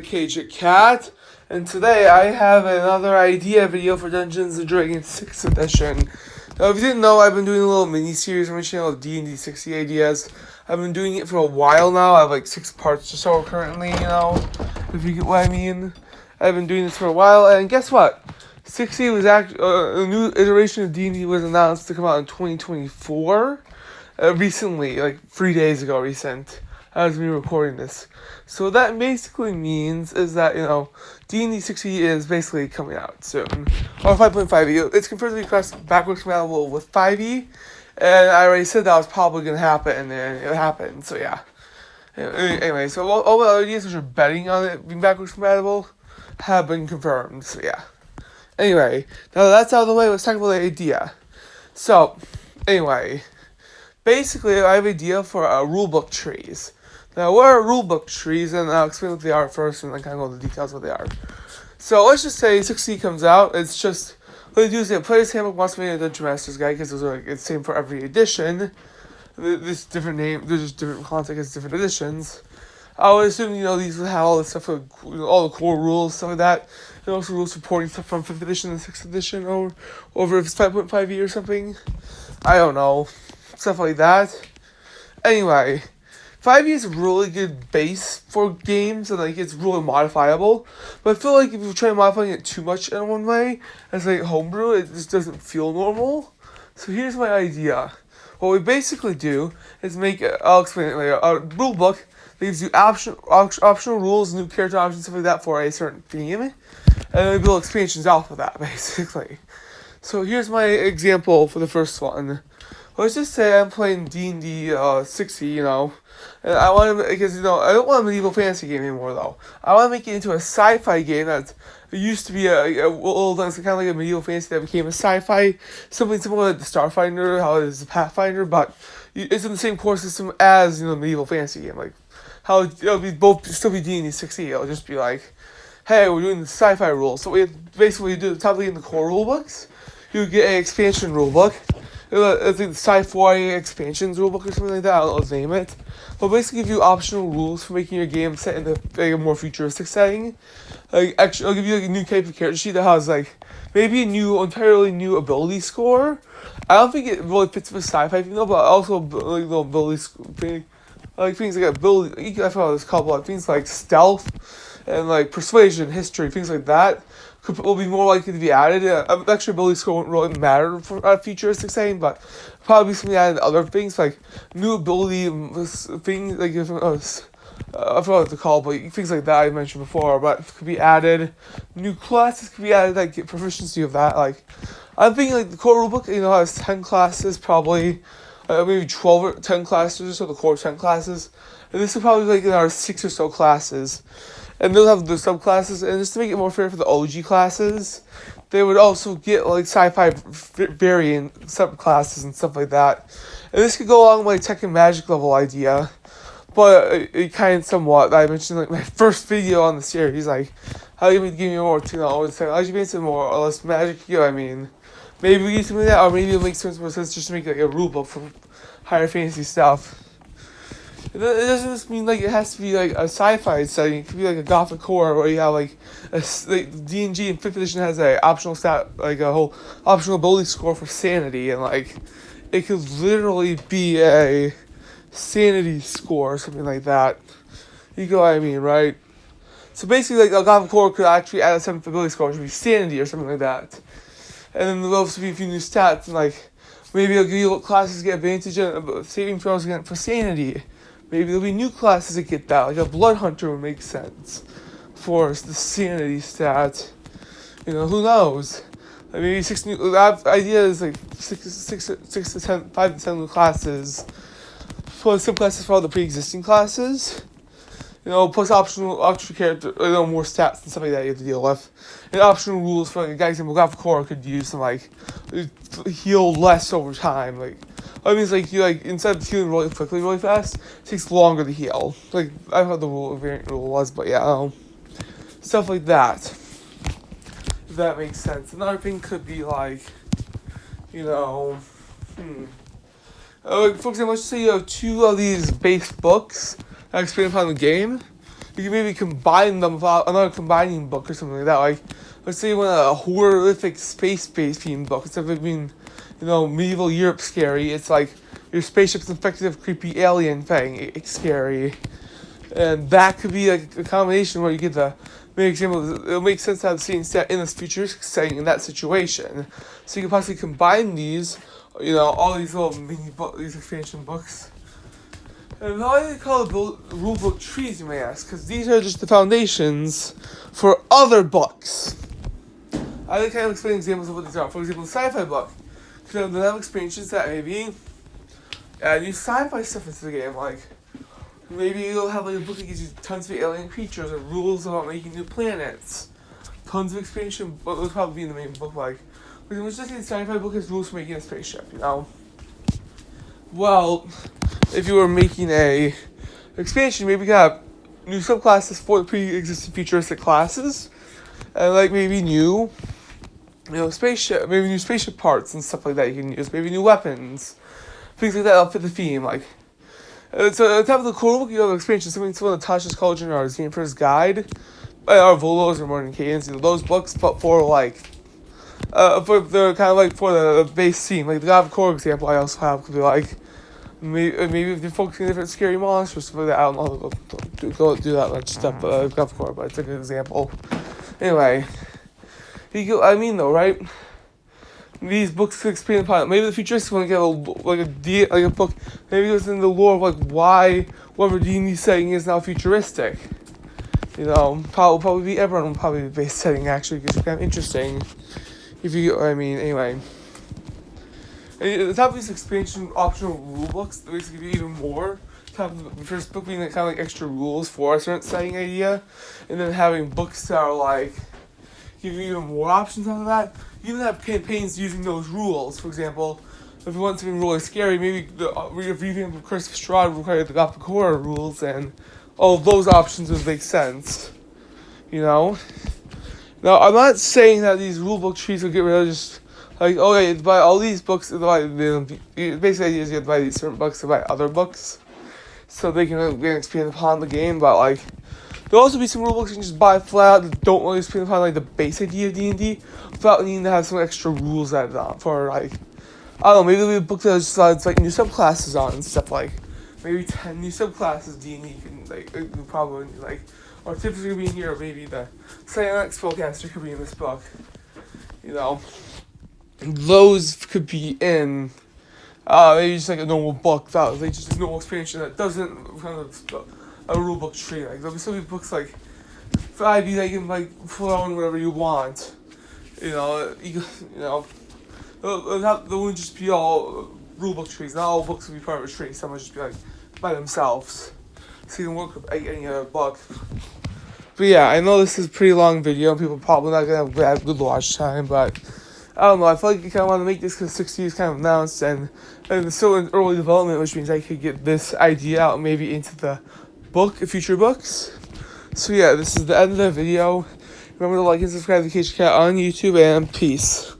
CAGET Cat, and today I have another idea video for Dungeons & Dragons 6th edition. Now, if you didn't know, I've been doing a little mini-series on my channel of D&D 60 ideas. I've been doing it for a while now. I have like 6 parts or so currently, if you get what I mean. I've been doing this for a while, and guess what? 60 was actually, a new iteration of D&D was announced to come out in 2024. Recently, like 3 days ago, as me recording this. So that basically means is that, D&D 60 is basically coming out soon. Or 5.5e. It's confirmed to be backwards compatible with 5e. And I already said that was probably going to happen, and then it happened. So yeah. Anyway, so all the ideas which are betting on it being backwards compatible have been confirmed. So yeah. Anyway, now that that's out of the way, let's talk about the idea. So, anyway. Basically, I have an idea for rulebook trees. Now, what are rulebook trees? And I'll explain what they are first, and then kind of go into the details of what they are. So, let's just say 6e comes out. It's just, what they do is they have Player's Handbook, Monster Manual, Dungeon Master's Guide, because those are it's the same for every edition. There's different name, there's just different content as different editions. I would assume, these would have all the stuff, all the core rules, stuff like that. And also rules supporting stuff from 5th edition and 6th edition, or over if it's 5.5e or something. I don't know. Stuff like that. Anyway, 5e is a really good base for games, and it's really modifiable. But I feel like if you try modifying it too much in one way, as homebrew, it just doesn't feel normal. So here's my idea. What we basically do is I'll explain it later, a rule book that gives you optional rules, new character options, stuff like that for a certain theme. And then we build expansions off of that, basically. So here's my example for the first one. Let's just say I'm playing D&D 60, and I want to, because, I don't want a medieval fantasy game anymore, though. I want to make it into a sci-fi game that used to be a world that's kind of like a medieval fantasy that became a sci-fi, something similar to the Starfinder, how it is the Pathfinder, but it's in the same core system as, the medieval fantasy game, like, how it'll be still be D&D 60, it'll just be like, hey, we're doing the sci-fi rules, so we basically do the top lead in the core rule books, you get an expansion rule book. It's like the Sci-Fi Expansions rulebook or something like that. I don't know what to name it. But basically give you optional rules for making your game set in a more futuristic setting. Actually, I'll give you a new type of character sheet that has maybe entirely new ability score. I don't think it really fits with sci-fi thing though, but also little ability thing, things like ability. I forgot what it's called, things like stealth and persuasion, history, things like that. Will be more likely to be added. Extra ability score won't really matter for futuristic setting, but probably something added to other things like new ability things I forgot what to call, but things like that I mentioned before. But could be added. New classes could be added. Get proficiency of that. I'm thinking the core rulebook has 10 classes, probably maybe 12 or 10 classes or so. The core 10 classes, and this is probably in our 6 or so classes. And they'll have the subclasses, and just to make it more fair for the OG classes, they would also get sci-fi variant subclasses and stuff like that. And this could go along with my tech and magic level idea, but it kind of somewhat, I mentioned my first video on the series, how you give me more technology based and more or less magic, maybe we get something like that, or maybe it makes more sense just to make a rule book for higher fantasy stuff. It doesn't just mean it has to be a sci-fi setting. It could be a gothic horror where you have D&G in 5th edition has a optional stat, a whole optional ability score for sanity, and it could literally be a sanity score or something like that. You know what I mean, right? So basically, a gothic horror could actually add a 7th ability score, which would be sanity or something like that. And then there'll also be a few new stats, and maybe it'll give you classes get advantage of saving throws for sanity. Maybe there'll be new classes that get that, a Blood Hunter would make sense for the sanity stat. Who knows? Maybe 6 new. The idea is 6 to 10, 5 to 10 new classes, plus some classes for all the pre-existing classes. Plus optional character, more stats and stuff like that you have to deal with. And optional rules for guys in Gothic Horror could use some heal less over time. You instead of healing really quickly, really fast, it takes longer to heal. I thought the variant rule was, but yeah, stuff like that. If that makes sense. Another thing could be for example, let's say you have 2 of these base books that expand upon the game. you can maybe combine them with another combining book or something like that. Like, let's say you want a horrific space-based themed book. Instead of it being, medieval Europe scary, it's like your spaceship's infected with a creepy alien thing. It's scary. And that could be like a combination where you get the main example. It'll make sense to have the scene set in this futuristic setting in that situation. So you can possibly combine these, all these little these expansion books. And why do they call it rule book trees, you may ask? Because these are just the foundations for other books. I kind of explain examples of what these are. For example, a sci-fi book could have the expansions that maybe add new sci-fi stuff into the game. Like, maybe you'll have like a book that gives you tons of alien creatures or rules about making new planets. Tons of expansion, but those probably be in the main book. Like, let's just say the sci-fi book has rules for making a spaceship, Well, if you were making a expansion, maybe you could have new subclasses for the pre-existing futuristic classes, and like maybe new, spaceship, maybe new spaceship parts and stuff like that you can use. Maybe new weapons, things like that that'll fit the theme. Like, so on top of the core book, you have expansion. Something similar to Tasha's Cauldron or Game First Guide, or Volos or Morning Cadence. Those books, but for like, they're kind of like for the base theme. Like the God of Core example, I also have could be like. Maybe if you're focusing on different scary monsters, stuff like that. I don't know. Go do that much stuff, but of course, but it's a good example. Anyway, though, right? These books could explain upon it. Maybe the futuristic one get a book. Maybe it goes into the lore of like why whatever D&D setting is now futuristic. Probably everyone will probably be base setting actually, because it's kind of interesting. If you get what I mean, anyway. And the top of these expansion optional rule books, they basically give you even more. Top of the first book being like kind of like extra rules for a certain setting idea, and then having books that are like give you even more options on that. You even have campaigns using those rules. For example, if you want something really scary, maybe the revamp of Curse of Strahd would require the Gothic horror rules, and all of those options would make sense. Now, I'm not saying that these rule book trees will get rid of just. Like, okay, you buy all these books, basically the idea is you have to buy these certain books to buy other books, so they can expand upon the game, but like, there'll also be some rule books you can just buy flat out that don't really expand upon like the base idea of D&D, without needing to have some extra rules added on for like, I don't know, maybe there'll be a book that just adds like new subclasses on and stuff like, maybe 10 new subclasses D&D can like, probably like, or typically could be in here, or maybe the Psionic Spellcaster could be in this book, Those could be in maybe just like a normal book that like just a normal expansion that doesn't kind of a rule book tree. Like there'll be some books like 5e that you can like throw in whatever you want. They won't just be all rule book trees. Not all books will be part of a tree. Some will just be like by themselves. So you can work with any other book. But yeah, I know this is a pretty long video and people are probably not gonna have good watch time, but I don't know, I feel like you kind of want to make this because 60 is kind of announced, and it's still in early development, which means I could get this idea out maybe into the future books. So yeah, this is the end of the video. Remember to like and subscribe to CAGET on YouTube, and peace.